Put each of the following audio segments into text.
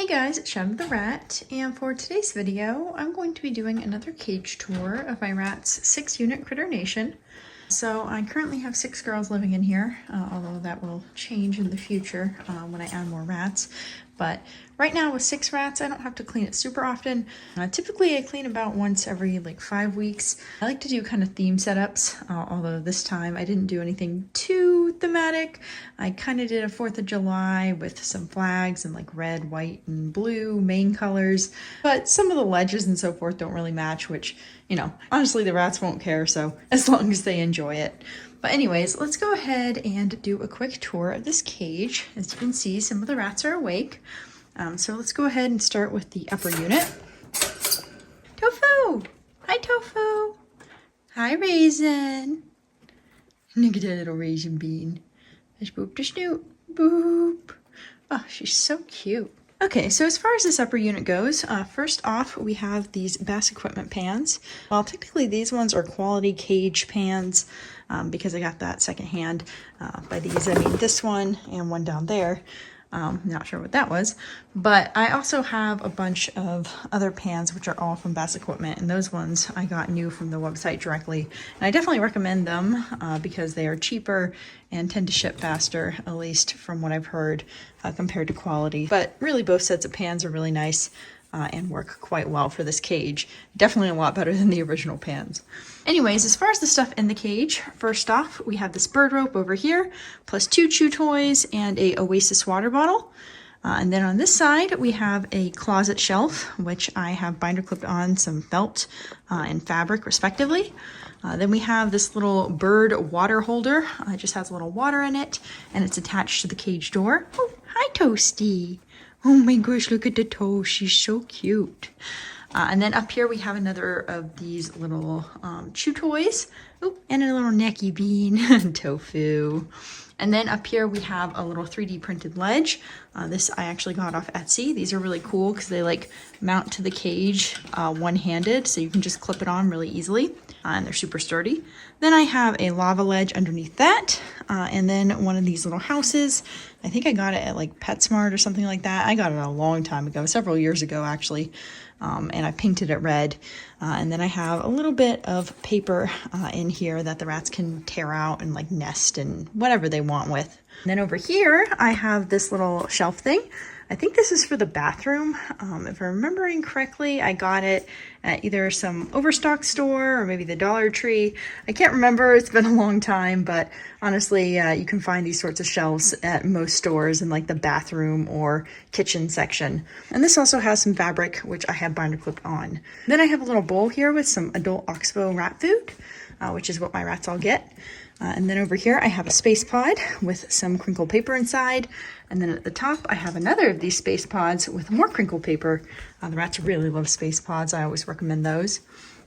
Hey guys, it's Shab the Rat, and for today's video, I'm going to be doing another cage tour of my rat's 6-unit Critter Nation. So I currently have 6 girls living in here, although that will change in the future when I add more rats. But right now with 6 rats, I don't have to clean it super often. Typically I clean about once every like 5 weeks. I like to do kind of theme setups, although this time I didn't do anything too thematic. I kind of did a 4th of July with some flags and like red, white, and blue main colors. But some of the ledges and so forth don't really match, which, you know, honestly the rats won't care, so as long as they enjoy it. But anyways, let's go ahead and do a quick tour of this cage. As you can see, some of the rats are awake. So let's go ahead and start with the upper unit. Tofu! Hi, Tofu! Hi, Raisin! Look at that little raisin bean. Let's boop the snoot. Boop! Oh, she's so cute. Okay, so as far as this upper unit goes, first off, we have these Bass Equipment pans. Well, technically these ones are quality cage pans because I got that secondhand. By these, I mean this one and one down there. Not sure what that was, but I also have a bunch of other pans which are all from Bass Equipment, and those ones I got new from the website directly. And I definitely recommend them because they are cheaper and tend to ship faster, at least from what I've heard, compared to quality. But really both sets of pans are really nice and work quite well for this cage. Definitely a lot better than the original pans. Anyways, as far as the stuff in the cage, first off, we have this bird rope over here, plus 2 chew toys and a Oasis water bottle. And then on this side, we have a closet shelf, which I have binder clipped on some felt and fabric, respectively. Then we have this little bird water holder. It just has a little water in it, and it's attached to the cage door. Oh, hi, Toasty. Oh my gosh, look at the toe. She's so cute. And then up here we have another of these little chew toys. Oh, and a little necky bean, Tofu. And then up here we have a little 3D printed ledge. This I actually got off Etsy. These are really cool because they like mount to the cage one-handed, so you can just clip it on really easily. And they're super sturdy. Then I have a lava ledge underneath that, and then one of these little houses. I think I got it at like PetSmart or something like that. I got it a long time ago, several years ago actually, and I painted it red. And then I have a little bit of paper in here that the rats can tear out and like nest and whatever they want with. And then over here I have this little shelf thing. I think this is for the bathroom. If I'm remembering correctly, I got it at either some Overstock store or maybe the Dollar Tree. I can't remember, it's been a long time, but honestly, you can find these sorts of shelves at most stores in like the bathroom or kitchen section. And this also has some fabric, which I have binder clipped on. Then I have a little bowl here with some adult Oxbow rat food, which is what my rats all get. And then over here I have a space pod with some crinkle paper inside. And then at the top I have another of these space pods with more crinkle paper. The rats really love space pods. I always recommend those.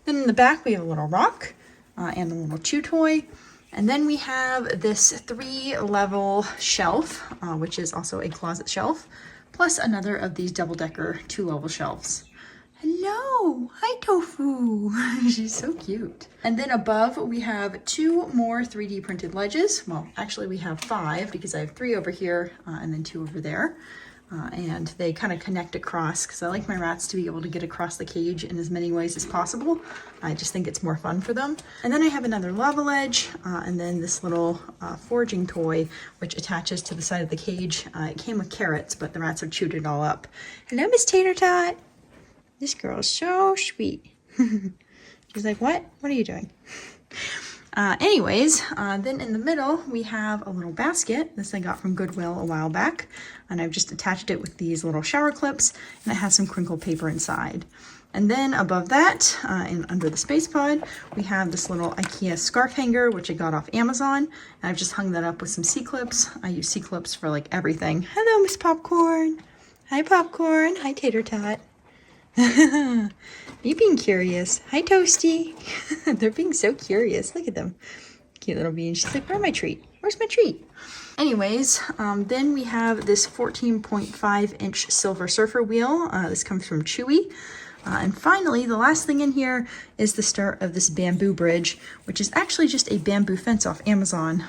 Then in the back we have a little rock and a little chew toy. And then we have this 3-level shelf, which is also a closet shelf, plus another of these double-decker 2-level shelves. Hello! Hi, Tofu! She's so cute. And then above, we have 2 more 3D printed ledges. Well, actually we have 5 because I have 3 over here and then 2 over there. And they kind of connect across because I like my rats to be able to get across the cage in as many ways as possible. I just think it's more fun for them. And then I have another lava ledge and then this little foraging toy which attaches to the side of the cage. It came with carrots, but the rats have chewed it all up. Hello, Miss Tater Tot! This girl is so sweet. She's like, what? What are you doing? Anyways, then in the middle, we have a little basket. This I got from Goodwill a while back. And I've just attached it with these little shower clips. And it has some crinkle paper inside. And then above that, and under the space pod, we have this little IKEA scarf hanger, which I got off Amazon. And I've just hung that up with some C-clips. I use C-clips for like everything. Hello, Miss Popcorn. Hi, Popcorn. Hi, Tater Tot. You being curious. Hi, Toasty. They're being so curious. Look at them. Cute little bean. She's like, where's my treat? Where's my treat? Anyways, then we have this 14.5-inch Silver Surfer wheel. This comes from Chewy. And finally, the last thing in here is the start of this bamboo bridge, which is actually just a bamboo fence off Amazon.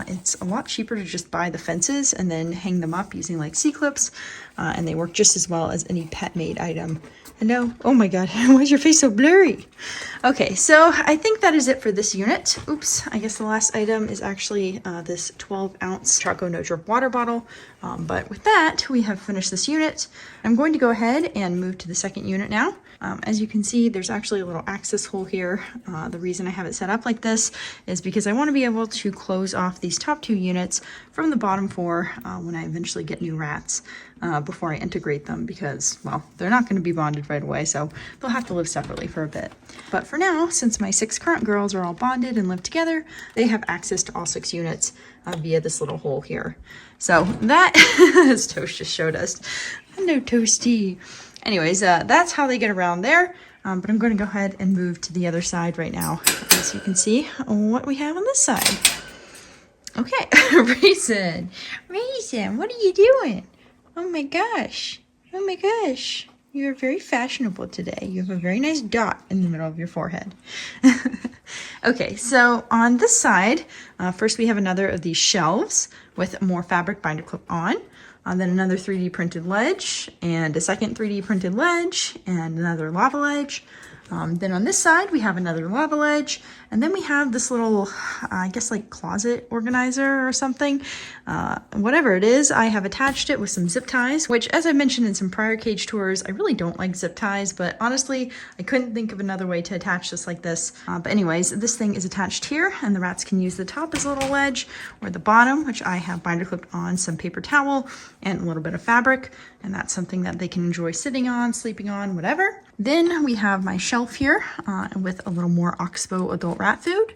It's a lot cheaper to just buy the fences and then hang them up using like C-clips, and they work just as well as any pet-made item. Hello? Oh my god, why is your face so blurry? Okay, so I think that is it for this unit. Oops, I guess the last item is actually this 12-ounce Charco No Drip water bottle. But with that, we have finished this unit. I'm going to go ahead and move to the second unit now. As you can see, there's actually a little access hole here. The reason I have it set up like this is because I want to be able to close off these top 2 units from the bottom 4 when I eventually get new rats before I integrate them, because, well, they're not going to be bonded right away, so they'll have to live separately for a bit. But for now, since my 6 current girls are all bonded and live together, they have access to all 6 units via this little hole here. So that, as Toast just showed us, hello Toasty. Anyways, that's how they get around there, but I'm going to go ahead and move to the other side right now, so you can see what we have on this side. Okay, Raisin, what are you doing? Oh my gosh, you're very fashionable today. You have a very nice dot in the middle of your forehead. Okay, so on this side, first we have another of these shelves with more fabric binder clip on. Then another 3D printed ledge, and a second 3D printed ledge, and another lava ledge. Then on this side, we have another lava ledge, and then we have this little, I guess like closet organizer or something. Whatever it is, I have attached it with some zip ties, which, as I mentioned in some prior cage tours, I really don't like zip ties, but honestly, I couldn't think of another way to attach this like this. But anyways, this thing is attached here, and the rats can use the top as a little ledge, or the bottom, which I have binder clipped on some paper towel and a little bit of fabric, and that's something that they can enjoy sitting on, sleeping on, whatever. Then we have my shelf here with a little more Oxbow adult rat food.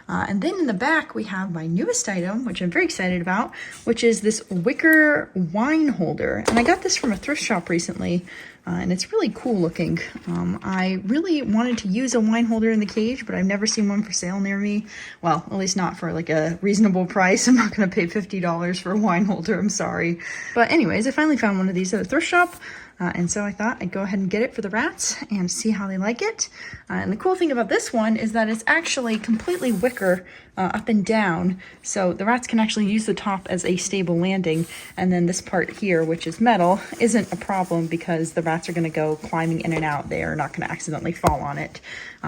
And then in the back, we have my newest item, which I'm very excited about, which is this wicker wine holder. And I got this from a thrift shop recently, and it's really cool looking. I really wanted to use a wine holder in the cage, but I've never seen one for sale near me. Well, at least not for like a reasonable price. I'm not going to pay $50 for a wine holder, I'm sorry. But anyways, I finally found one of these at a thrift shop. And so I thought I'd go ahead and get it for the rats and see how they like it. And the cool thing about this one is that it's actually completely wicker up and down. So the rats can actually use the top as a stable landing. And then this part here, which is metal, isn't a problem because the rats are going to go climbing in and out. They are not going to accidentally fall on it,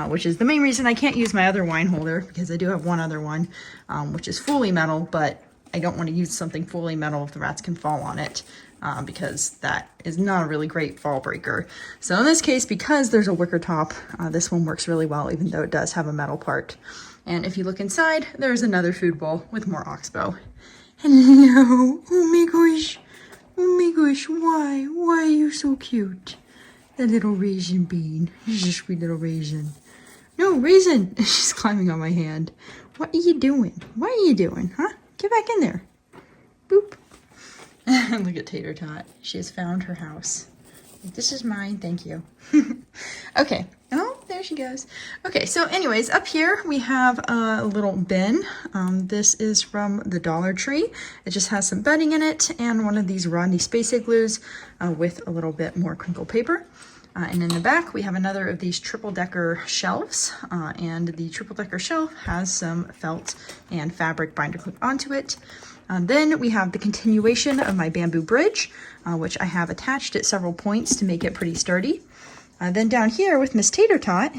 which is the main reason I can't use my other wine holder, because I do have one other one, which is fully metal, but I don't want to use something fully metal if the rats can fall on it. Because that is not a really great fall breaker. So in this case, because there's a wicker top, this one works really well, even though it does have a metal part. And if you look inside, there's another food bowl with more Oxbow. Hello, oh my gosh, why are you so cute? The little raisin bean, she's a sweet little raisin. No, Raisin, she's climbing on my hand. What are you doing? Huh? Get back in there. Boop. Look at Tater Tot. She has found her house. This is mine, thank you. Okay. Oh, there she goes. Okay, so anyways, up here we have a little bin. This is from the Dollar Tree. It just has some bedding in it and one of these Rodney Space Igloos with a little bit more crinkle paper. And in the back, we have another of these triple-decker shelves, and the triple-decker shelf has some felt and fabric binder clip onto it. Then we have the continuation of my bamboo bridge, which I have attached at several points to make it pretty sturdy. Then down here with Miss Tater Tot,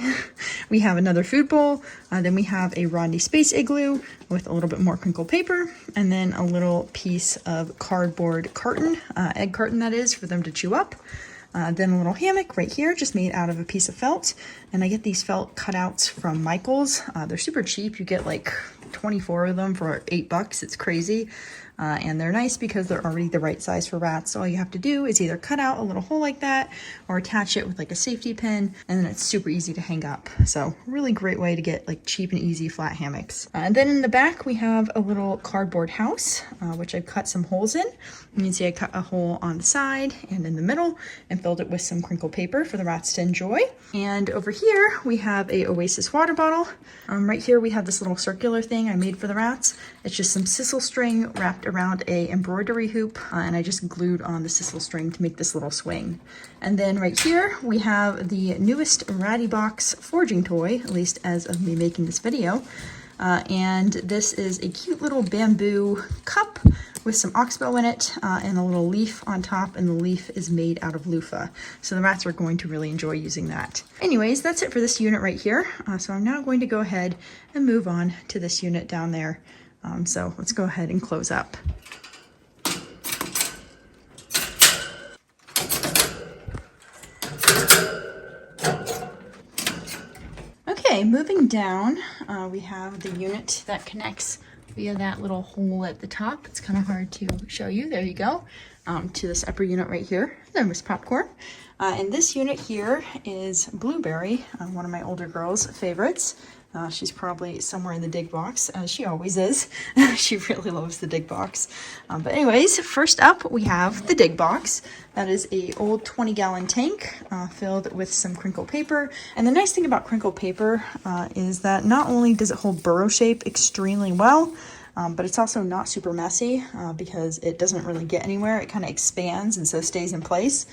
we have another food bowl. Then we have a Rodney Space Igloo with a little bit more crinkle paper, and then a little piece of cardboard carton, egg carton that is, for them to chew up. Then a little hammock right here, just made out of a piece of felt. And I get these felt cutouts from Michaels. They're super cheap. You get like 24 of them for $8. It's crazy. And they're nice because they're already the right size for rats. So all you have to do is either cut out a little hole like that or attach it with like a safety pin, and then it's super easy to hang up. So really great way to get like cheap and easy flat hammocks. And then in the back we have a little cardboard house, which I've cut some holes in. You can see I cut a hole on the side and in the middle and filled it with some crinkle paper for the rats to enjoy. And over here we have a Oasis water bottle. Right here we have this little circular thing I made for the rats. It's just some sisal string wrapped wrapped around a embroidery hoop, and I just glued on the sisal string to make this little swing. And then right here we have the newest Ratty Box forging toy, at least as of me making this video. And this is a cute little bamboo cup with some oxbow in it and a little leaf on top, and the leaf is made out of loofah. So the rats are going to really enjoy using that. Anyways, that's it for this unit right here. So I'm now going to go ahead and move on to this unit down there. So let's go ahead and close up. Okay, moving down, we have the unit that connects via that little hole at the top. It's kind of hard to show you. There you go. To this upper unit right here. There was Popcorn. And this unit here is Blueberry, one of my older girls' favorites. She's probably somewhere in the dig box, as she always is. She really loves the dig box. But anyways, first up we have the dig box. That is a old 20-gallon tank filled with some crinkle paper. And the nice thing about crinkle paper is that not only does it hold burrow shape extremely well, but it's also not super messy because it doesn't really get anywhere. It kind of expands and so stays in place.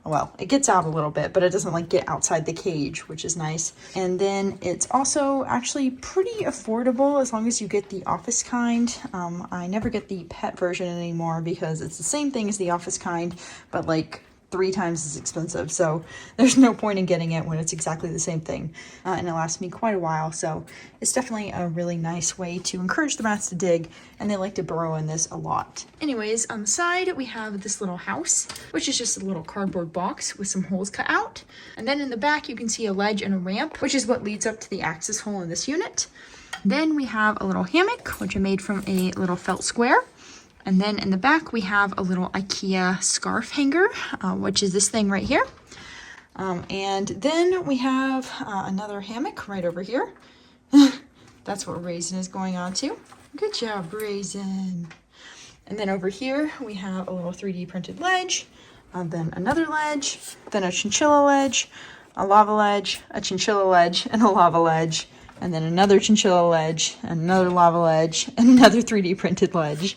Well, it gets out a little bit, but it doesn't like get outside the cage, which is nice. And then it's also actually pretty affordable as long as you get the office kind. I never get the pet version anymore because it's the same thing as the office kind, but like 3 times as expensive. So there's no point in getting it when it's exactly the same thing. And it lasts me quite a while. So it's definitely a really nice way to encourage the rats to dig, and they like to burrow in this a lot. Anyways, on the side, we have this little house, which is just a little cardboard box with some holes cut out. And then in the back, you can see a ledge and a ramp, which is what leads up to the access hole in this unit. Then we have a little hammock, which I made from a little felt square. And then in the back, we have a little IKEA scarf hanger, which is this thing right here. And then we have another hammock right over here. That's what Raisin is going on to. Good job, Raisin. And then over here, we have a little 3D printed ledge, then another ledge, then a chinchilla ledge, a lava ledge, a chinchilla ledge, and a lava ledge, and then another chinchilla ledge, and another lava ledge, and another 3D printed ledge.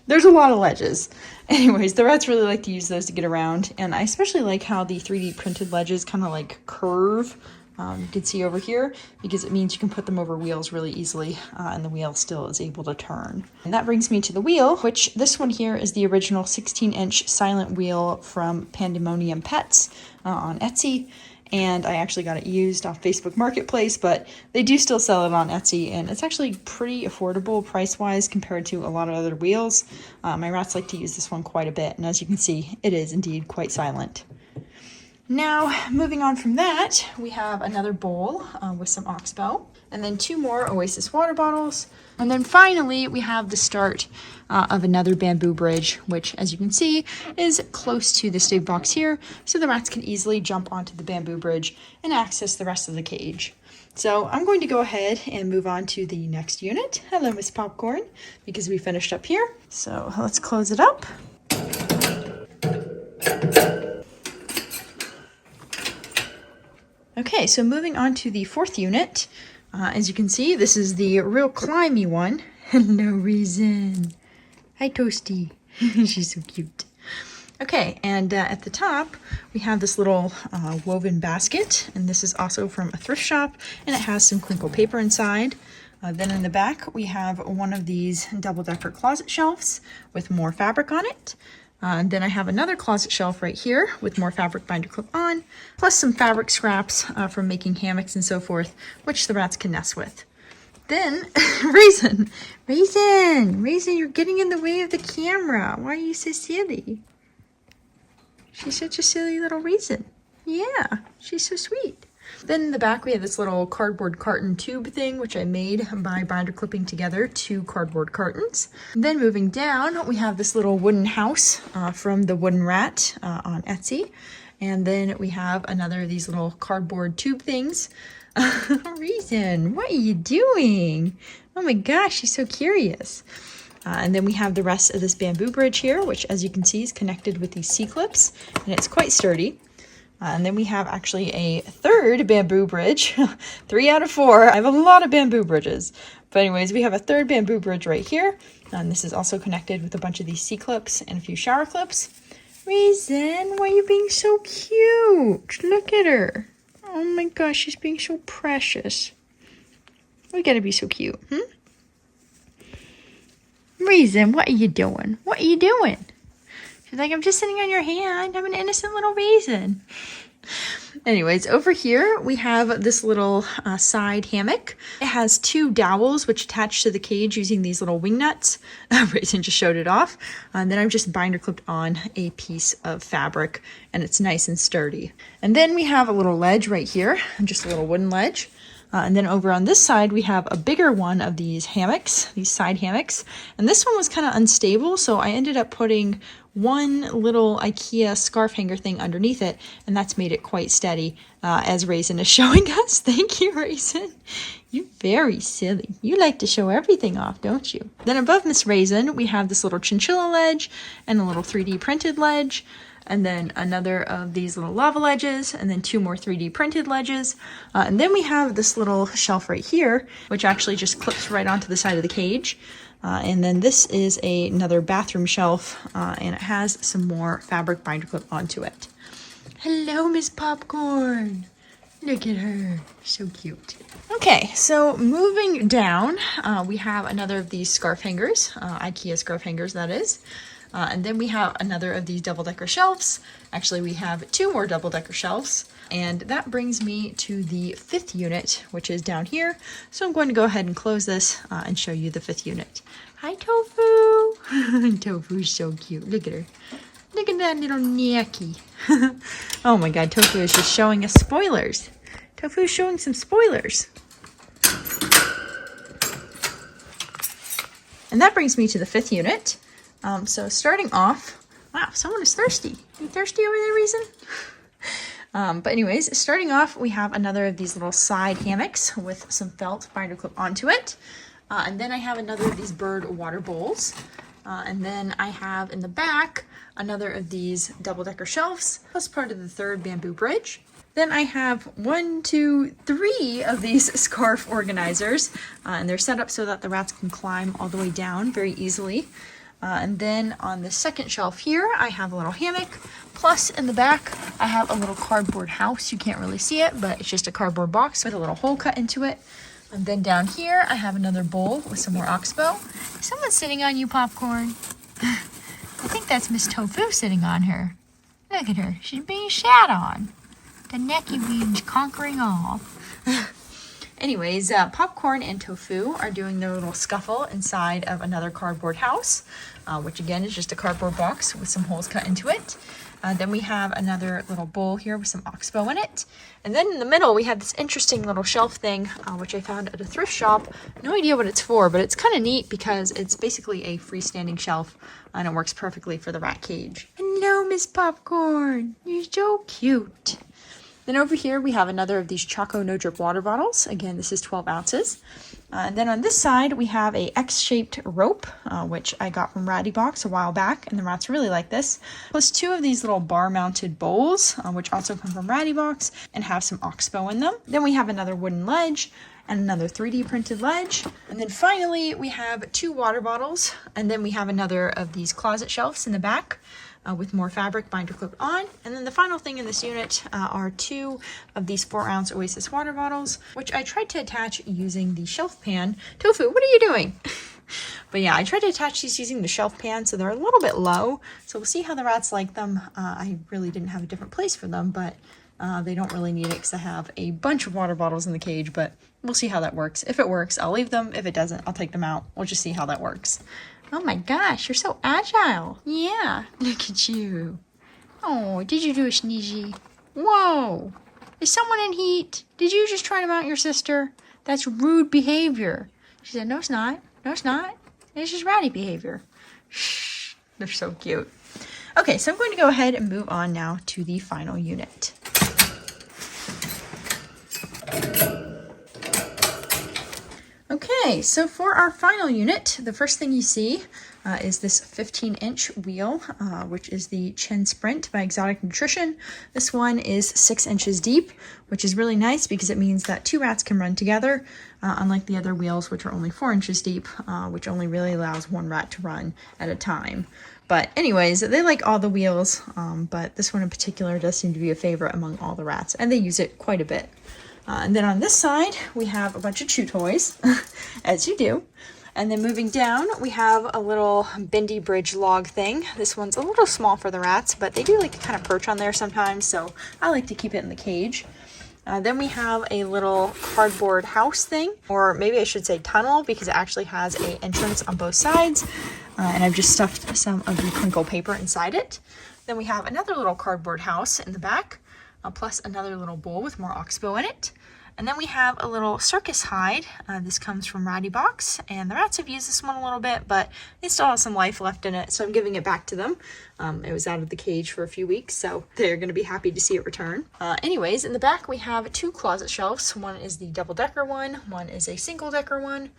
There's a lot of ledges. Anyways, the rats really like to use those to get around, and I especially like how the 3D printed ledges kind of like curve. You can see over here, because it means you can put them over wheels really easily, and the wheel still is able to turn. And that brings me to the wheel, which this one here is the original 16-inch silent wheel from Pandemonium Pets on Etsy. And I actually got it used off Facebook Marketplace, but they do still sell it on Etsy, and it's actually pretty affordable price-wise compared to a lot of other wheels. My rats like to use this one quite a bit, and as you can see, it is indeed quite silent. Now, moving on from that, we have another bowl with some oxbow, and then 2 more Oasis water bottles. And then finally, we have the start of another bamboo bridge, which, as you can see, is close to this dig box here, so the rats can easily jump onto the bamboo bridge and access the rest of the cage. So I'm going to go ahead and move on to the next unit. Hello, Miss Popcorn, because we finished up here. So let's close it up. Okay, so moving on to the 4th unit. As you can see, this is the real climby one. Hello, Raisin. Hi, Toasty. She's so cute. Okay, and at the top, we have this little woven basket, and this is also from a thrift shop, and it has some crinkle paper inside. Then in the back, we have one of these double-decker closet shelves with more fabric on it. And then I have another closet shelf right here with more fabric binder clip on, plus some fabric scraps from making hammocks and so forth, which the rats can nest with. Then, Raisin, you're getting in the way of the camera. Why are you so silly? She's such a silly little Raisin. Yeah, she's so sweet. Then in the back, we have this little cardboard carton tube thing, which I made by binder clipping together 2 cardboard cartons. Then moving down, we have this little wooden house from the Wooden Rat on Etsy. And then we have another of these little cardboard tube things. Raisin, what are you doing? Oh my gosh, she's so curious. And then we have the rest of this bamboo bridge here, which as you can see is connected with these C-clips, and it's quite sturdy. And then we have actually a third bamboo bridge. 3 out of 4. I have a lot of bamboo bridges. But anyways, we have a third bamboo bridge right here. And this is also connected with a bunch of these C-clips and a few shower clips. Raisin, why are you being so cute? Look at her. Oh my gosh, she's being so precious. We gotta be so cute, Raisin, what are you doing? What are you doing? She's like, I'm just sitting on your hand. I'm an innocent little raisin. Anyways, over here we have this little side hammock. It has 2 dowels which attach to the cage using these little wing nuts. Raisin just showed it off. And then I've just binder clipped on a piece of fabric and it's nice and sturdy. And then we have a little ledge right here, just a little wooden ledge. And then over on this side, we have a bigger one of these hammocks, these side hammocks. And this one was kind of unstable, so I ended up putting one little IKEA scarf hanger thing underneath it, and that's made it quite steady, as Raisin is showing us. Thank you, Raisin. You're very silly. You like to show everything off, don't you? Then above Miss Raisin, we have this little chinchilla ledge and a little 3D printed ledge. And then another of these little lava ledges, and then 2 more 3D printed ledges. And then we have this little shelf right here, which actually just clips right onto the side of the cage. And then this is another bathroom shelf, and it has some more fabric binder clip onto it. Hello, Miss Popcorn. Look at her, so cute. Okay, so moving down, we have another of these scarf hangers, IKEA scarf hangers that is. And then we have another of these double-decker shelves. Actually, we have 2 more double-decker shelves. And that brings me to the 5th unit, which is down here. So I'm going to go ahead and close this and show you the 5th unit. Hi, Tofu. Tofu's so cute. Look at her. Look at that little necky. Oh my god, Tofu is just showing us spoilers. Tofu's showing some spoilers. And that brings me to the 5th unit. So starting off, wow, someone is thirsty. You thirsty over there, Raisin? But anyways, starting off, we have another of these little side hammocks with some felt binder clip onto it. And then I have another of these bird water bowls. And then I have in the back another of these double-decker shelves, plus part of the 3rd bamboo bridge. Then I have 1, 2, 3 of these scarf organizers, and they're set up so that the rats can climb all the way down very easily. And then on the 2nd shelf here, I have a little hammock. Plus in the back, I have a little cardboard house. You can't really see it, but it's just a cardboard box with a little hole cut into it. And then down here, I have another bowl with some more oxbow. Is someone sitting on you, Popcorn? I think that's Miss Tofu sitting on her. Look at her. She's being shat on. The necky beans conquering all. Anyways, Popcorn and Tofu are doing their little scuffle inside of another cardboard house, which again is just a cardboard box with some holes cut into it. Then we have another little bowl here with some oxbow in it. And then in the middle, we have this interesting little shelf thing, which I found at a thrift shop. No idea what it's for, but it's kind of neat because it's basically a freestanding shelf and it works perfectly for the rat cage. Hello, Miss Popcorn. You're so cute. Then over here, we have another of these Choco No Drip water bottles. Again, this is 12 ounces. And then on this side, we have a X-shaped rope, which I got from Ratty Box a while back, and the rats really like this. Plus 2 of these little bar-mounted bowls, which also come from Ratty Box, and have some oxbow in them. Then we have another wooden ledge, and another 3D printed ledge. And then finally, we have 2 water bottles, and then we have another of these closet shelves in the back. With more fabric binder clipped on. And then the final thing in this unit are 2 of these 4-ounce Oasis water bottles, which I tried to attach using the shelf pan. Tofu, what are you doing? But yeah, I tried to attach these using the shelf pan, so they're a little bit low. So we'll see how the rats like them. I really didn't have a different place for them, but they don't really need it because I have a bunch of water bottles in the cage, but we'll see how that works. If it works, I'll leave them. If it doesn't, I'll take them out. We'll just see how that works. Oh my gosh, you're so agile. Yeah, look at you. Oh, did you do a sneezy? Whoa, is someone in heat? Did you just try to mount your sister? That's rude behavior. She said, no, it's not. No, it's not. It's just ratty behavior. Shh, they're so cute. Okay, so I'm going to go ahead and move on now to the final unit. Okay, so for our final unit, the first thing you see is this 15-inch wheel, which is the Chin Sprint by Exotic Nutrition. This one is 6 inches deep, which is really nice because it means that 2 rats can run together, unlike the other wheels, which are only 4 inches deep, which only really allows 1 rat to run at a time. But anyways, they like all the wheels, but this one in particular does seem to be a favorite among all the rats, and they use it quite a bit. And then on this side, we have a bunch of chew toys, as you do. And then moving down, we have a little bendy bridge log thing. This one's a little small for the rats, but they do like to kind of perch on there sometimes, so I like to keep it in the cage. Then we have a little cardboard house thing, or maybe I should say tunnel, because it actually has an entrance on both sides. And I've just stuffed some of the crinkle paper inside it. Then we have another little cardboard house in the back, plus another little bowl with more oxbow in it. And then we have a little circus hide. This comes from Ratty Box, and the rats have used this one a little bit, but they still have some life left in it, so I'm giving it back to them. It was out of the cage for a few weeks, so they're going to be happy to see it return. Anyways, in the back we have 2 closet shelves. One is the double-decker one is a single-decker one.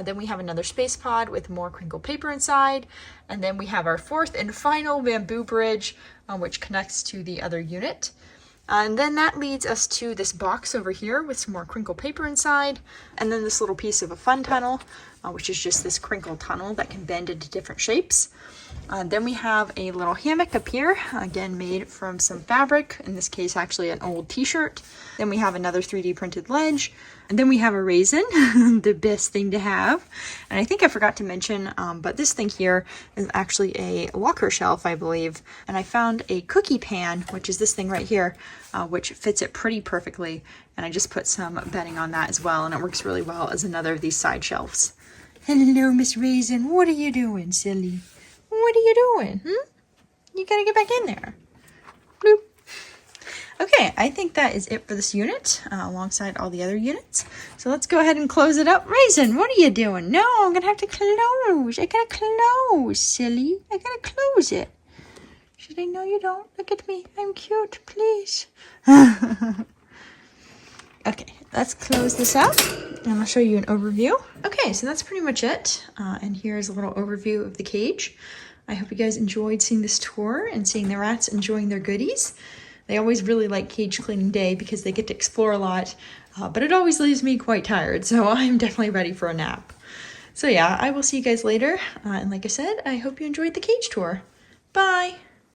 Then we have another space pod with more crinkle paper inside. And then we have our 4th and final bamboo bridge, which connects to the other unit. And then that leads us to this box over here with some more crinkle paper inside. And then this little piece of a fun tunnel, which is just this crinkle tunnel that can bend into different shapes. Then we have a little hammock up here, again made from some fabric, in this case actually an old t-shirt. Then we have another 3D printed ledge. And then we have a raisin, the best thing to have. And I think I forgot to mention, but this thing here is actually a locker shelf, I believe. And I found a cookie pan, which is this thing right here, which fits it pretty perfectly. And I just put some bedding on that as well, and it works really well as another of these side shelves. Hello, Miss Raisin. What are you doing, silly? What are you doing? You gotta get back in there. Bloop. Okay, I think that is it for this unit, alongside all the other units. So let's go ahead and close it up. Raisin, what are you doing? No, I'm gonna have to close. I gotta close, silly. I gotta close it. Should I? No, you don't. Look at me. I'm cute, please. Okay, let's close this up, and I'll show you an overview. Okay, so that's pretty much it. And here's a little overview of the cage. I hope you guys enjoyed seeing this tour and seeing the rats enjoying their goodies. They always really like cage cleaning day because they get to explore a lot, but it always leaves me quite tired, so I'm definitely ready for a nap. So yeah, I will see you guys later, and like I said, I hope you enjoyed the cage tour. Bye!